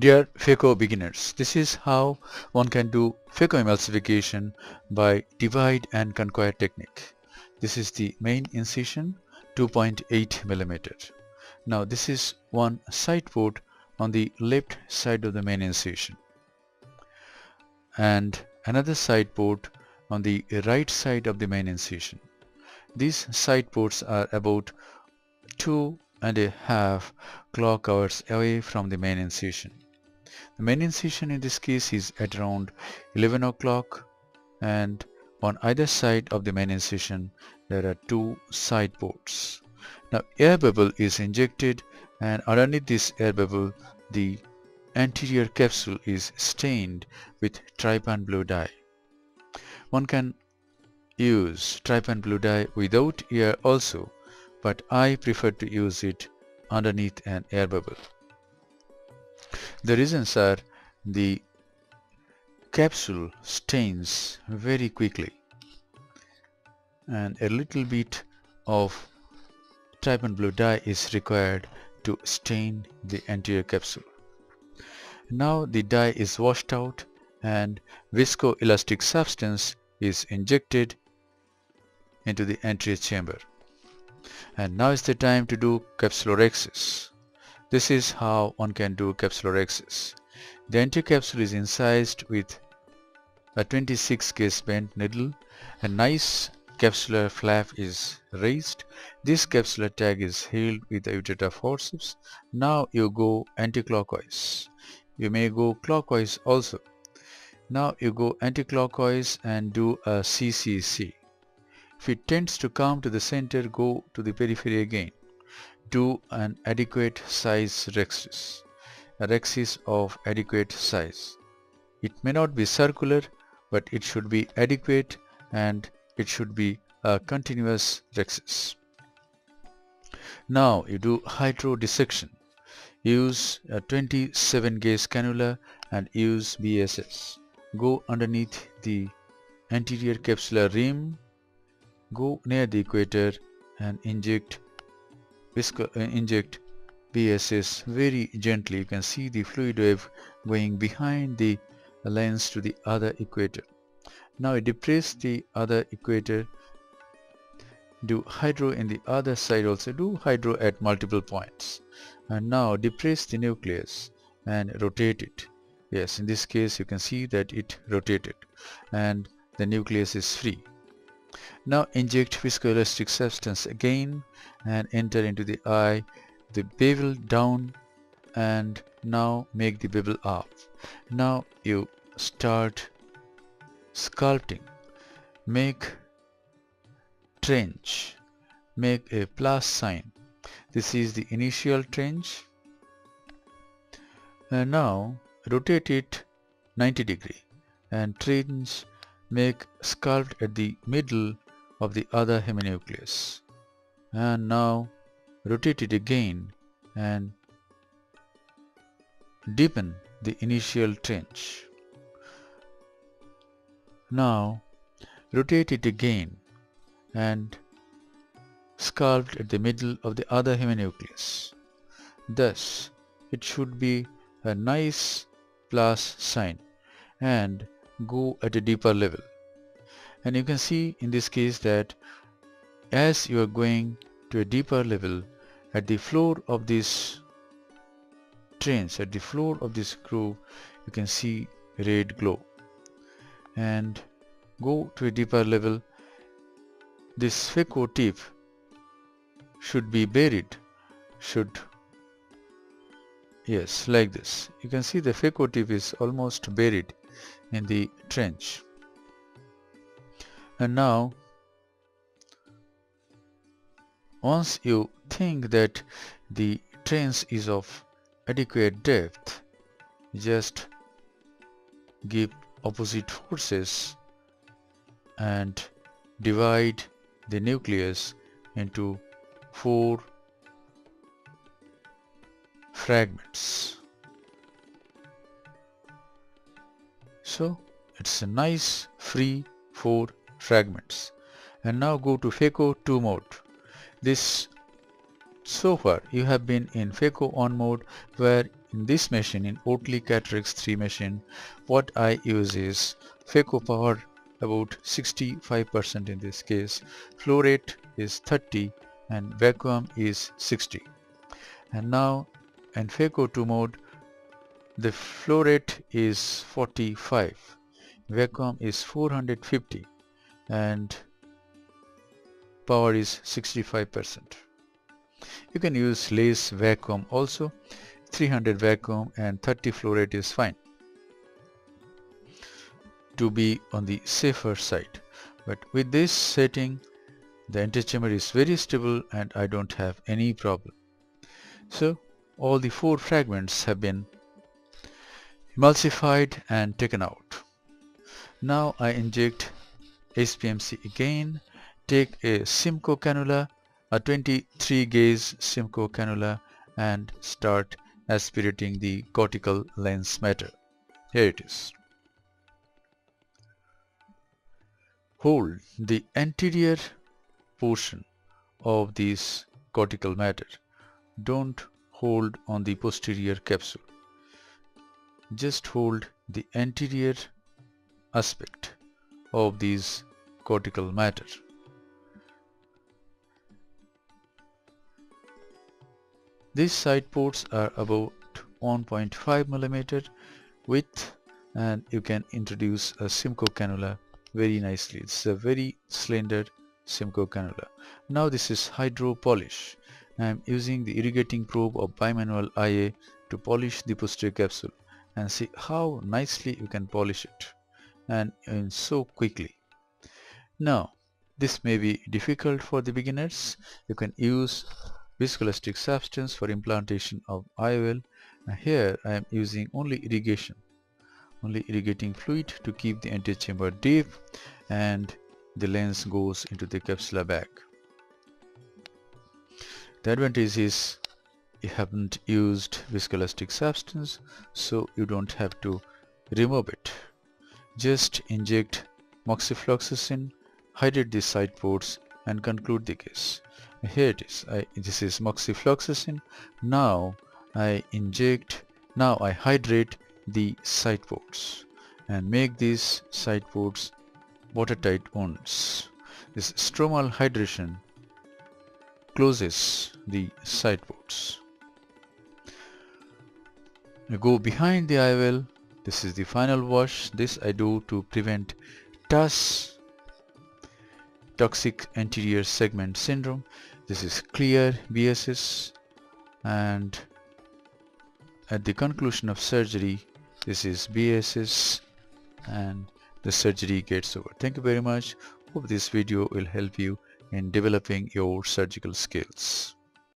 Dear Phaco beginners, this is how one can do Phaco emulsification by divide and conquer technique. This is the main incision, 2.8 mm. Now this is one side port on the left side of the main incision and another side port on the right side of the main incision. These side ports are about 2.5 clock hours away from the main incision. The main incision in this case is at around 11 o'clock, and on either side of the main incision there are two side ports. Now air bubble is injected, and underneath this air bubble the anterior capsule is stained with trypan blue dye. One can use trypan blue dye without air also, but I prefer to use it underneath an air bubble. The reasons are the capsule stains very quickly and a little bit of trypan blue dye is required to stain the anterior capsule. Now the dye is washed out and viscoelastic substance is injected into the anterior chamber. And now is the time to do capsulorhexis. This is how one can do capsulorhexis. The anterior capsule is incised with a 26 gauge bent needle. A nice capsular flap is raised. This capsular tag is held with the ureter forceps. Now you go anticlockwise. You may go clockwise also. Now you go anticlockwise and do a CCC. If it tends to come to the center, go to the periphery again. Do an adequate size rhexis, a rhexis of adequate size. It may not be circular, but it should be adequate and it should be a continuous rhexis. Now you do hydrodissection. Use a 27 gauge cannula and use BSS. Go underneath the anterior capsular rim, go near the equator and inject BSS very gently. You can see the fluid wave going behind the lens to the other equator. Now you depress the other equator. Do hydro in the other side also. Do hydro at multiple points. And now depress the nucleus and rotate it. Yes, in this case you can see that it rotated and the nucleus is free. Now inject viscoelastic substance again and enter into the eye, the bevel down, and now make the bevel up. Now you start sculpting. Make trench, make a plus sign. This is the initial trench, and now rotate it 90 degree and trench, make sculpt at the middle of the other heminucleus, and now rotate it again and deepen the initial trench. Now rotate it again and sculpt at the middle of the other heminucleus. Thus it should be a nice plus sign and go at a deeper level. And you can see in this case that as you are going to a deeper level, at the floor of this trench, at the floor of this groove, you can see red glow. And go to a deeper level. This Phaco tip should be buried, yes, like this. You can see the Phaco tip is almost buried in the trench. And now once you think that the trench is of adequate depth, just give opposite forces and divide the nucleus into 4 fragments. So it's a nice free 4 fragments. And now go to Phaco 2 mode. This so far you have been in Phaco on mode, where in this machine, in Oatly Catrix 3 machine, what I use is Phaco power about 65% in this case, flow rate is 30 and vacuum is 60. And now in Phaco 2 mode, the flow rate is 45, vacuum is 450 and power is 65%. You can use less vacuum also, 300 vacuum and 30 flow rate is fine to be on the safer side. But with this setting, the antechamber is very stable and I don't have any problem. So all the 4 fragments have been emulsified and taken out. Now I inject HPMC again, take a Simcoe cannula, a 23 gauge Simcoe cannula, and start aspirating the cortical lens matter. Here it is. Hold the anterior portion of this cortical matter. Don't hold on the posterior capsule. Just hold the anterior aspect of this cortical matter. These side ports are about 1.5 mm width and you can introduce a Simcoe cannula very nicely. It's a very slender Simcoe cannula. Now this is hydro polish. I am using the irrigating probe of bimanual IA to polish the posterior capsule and see how nicely you can polish it and so quickly. Now this may be difficult for the beginners. You can use viscoelastic substance for implantation of IOL. Here I am using only irrigating fluid to keep the antechamber deep and the lens goes into the capsular bag. The advantage is you haven't used viscoelastic substance, so you don't have to remove it. Just inject moxifloxacin, hydrate the side ports and conclude the case. Here it is. This is moxifloxacin. Now I hydrate the side ports and make these side ports watertight wounds. This stromal hydration closes the side ports. I go behind the IOL. This is the final wash. This I do to prevent TAS, toxic anterior segment syndrome. This is clear BSS, and at the conclusion of surgery, this is BSS and the surgery gets over. Thank you very much. Hope this video will help you in developing your surgical skills.